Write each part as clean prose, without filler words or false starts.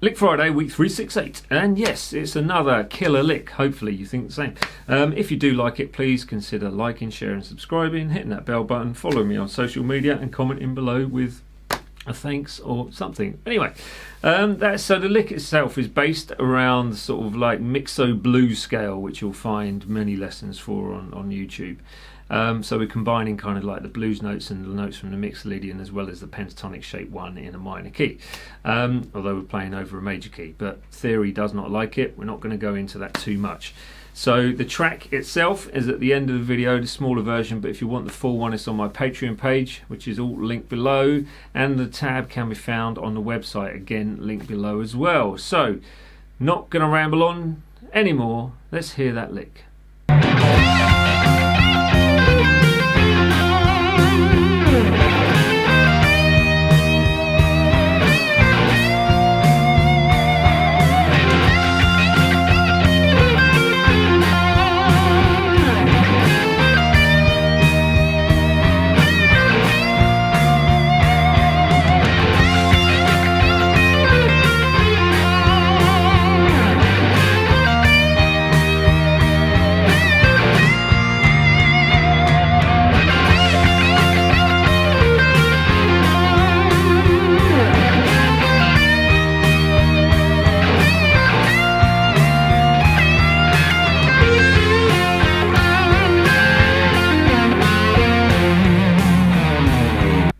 Lick Friday, week 368, and yes, it's another killer lick. Hopefully you think the same. If you do like it, please consider liking, sharing, subscribing, hitting that bell button, follow me on social media, and commenting below with a thanks or something. Anyway, so the lick itself is based around sort of like mixo blues scale, which you'll find many lessons for on YouTube. So we're combining kind of like the blues notes and the notes from the Mixolydian as well as the pentatonic shape 1 in a minor key, although we're playing over a major key, but theory does not like it. We're not going to go into that too much. So the track itself is at the end of the video, the smaller version, but if you want the full one, it's on my Patreon page, which is all linked below, and the tab can be found on the website, again linked below as well. So not going to ramble on anymore, let's hear that lick.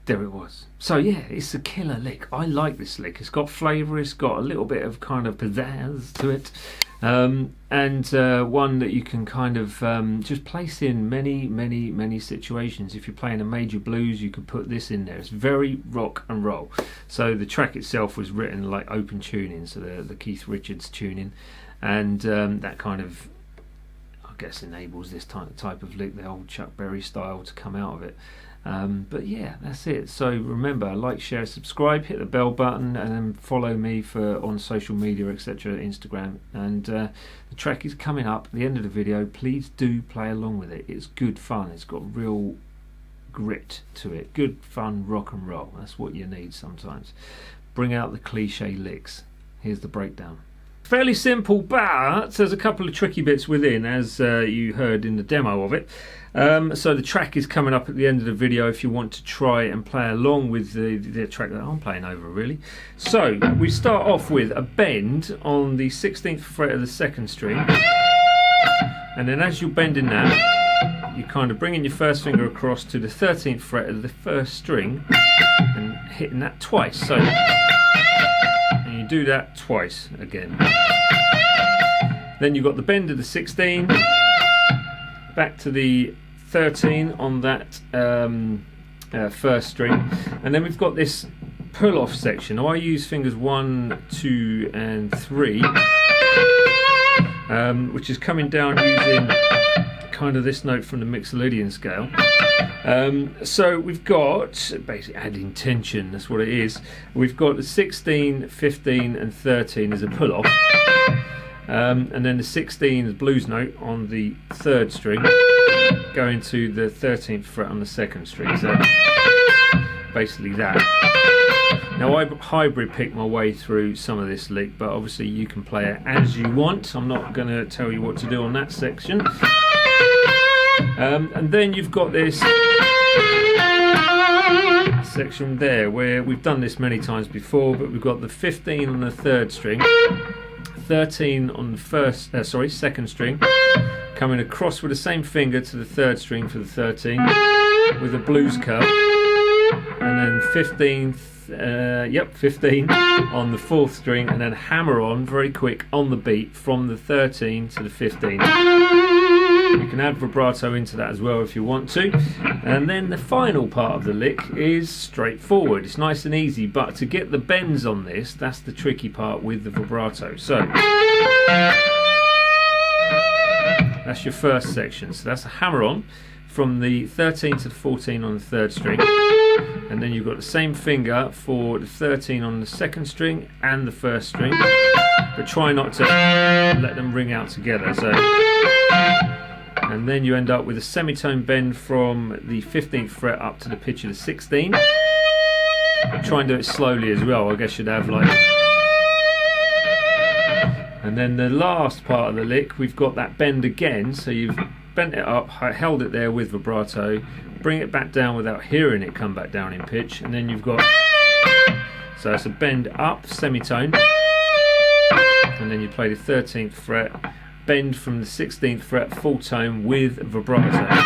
There it was. So yeah, it's a killer lick. I like this lick. It's got flavour, it's got a little bit of kind of pizzazz to it, and one that you can kind of just place in many situations. If you're playing a major blues, you could put this in there. It's very rock and roll. So the track itself was written like open tuning, so the Keith Richards tuning, and that kind of, I guess, enables this type of lick, the old Chuck Berry style, to come out of it. But yeah, that's it. So remember, like, share, subscribe, hit the bell button, and then follow me on social media, etc., Instagram. And the track is coming up at the end of the video. Please do play along with it. It's good fun. It's got real grit to it. Good fun rock and roll. That's what you need sometimes. Bring out the cliche licks. Here's the breakdown. Fairly simple, but there's a couple of tricky bits within, as you heard in the demo of it. So the track is coming up at the end of the video if you want to try and play along with the track that I'm playing over, really. So we start off with a bend on the 16th fret of the 2nd string, and then as you're bending that, you're kind of bringing your first finger across to the 13th fret of the 1st string and hitting that twice. So, and you do that twice again. Then you've got the bend of the 16, back to the 13 on that 1st string, and then we've got this pull off section. Now I use fingers 1, 2 and 3, which is coming down using kind of this note from the Mixolydian scale. So we've got basically adding tension, that's what it is. We've got the 16, 15 and 13 as a pull off, and then the 16 is blues note on the 3rd string, going to the 13th fret on the 2nd string. So basically that. Now I hybrid pick my way through some of this lick, but obviously you can play it as you want. I'm not going to tell you what to do on that section. And then you've got this section there where we've done this many times before, but we've got the 15 on the 3rd string, 13 on the 2nd string, coming across with the same finger to the 3rd string for the 13 with a blues cut, and then 15 on the 4th string, and then hammer on very quick on the beat from the 13 to the 15. You can add vibrato into that as well if you want to. And then the final part of the lick is straightforward. It's nice and easy, but to get the bends on this, that's the tricky part with the vibrato. So that's your first section. So that's a hammer on from the 13 to the 14 on the 3rd string. And then you've got the same finger for the 13 on the 2nd string and the 1st string, but try not to let them ring out together. So, and then you end up with a semitone bend from the 15th fret up to the pitch of the 16. Try and do it slowly as well. I guess you'd have like And then the last part of the lick, we've got that bend again. So you've bent it up, held it there with vibrato, bring it back down without hearing it come back down in pitch, and then you've got, so it's a bend up semitone, and then you play the 13th fret, bend from the 16th fret full tone with vibrato.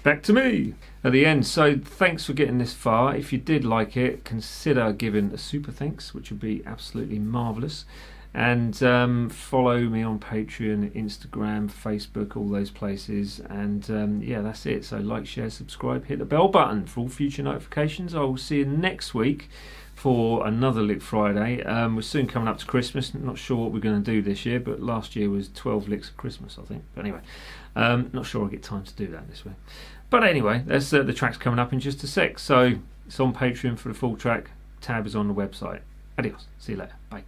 Back to me at the end. So thanks for getting this far. If you did like it, consider giving a super thanks, which would be absolutely marvellous. And follow me on Patreon, Instagram, Facebook, all those places. And yeah, that's it. So like, share, subscribe, hit the bell button for all future notifications. I will see you next week for another Lick Friday. We're soon coming up to Christmas. Not sure what we're going to do this year, but last year was 12 licks of Christmas, I think. But anyway, not sure I'll get time to do that this week. But anyway, that's the track's coming up in just a sec. So it's on Patreon for the full track. Tab is on the website. Adios. See you later. Bye.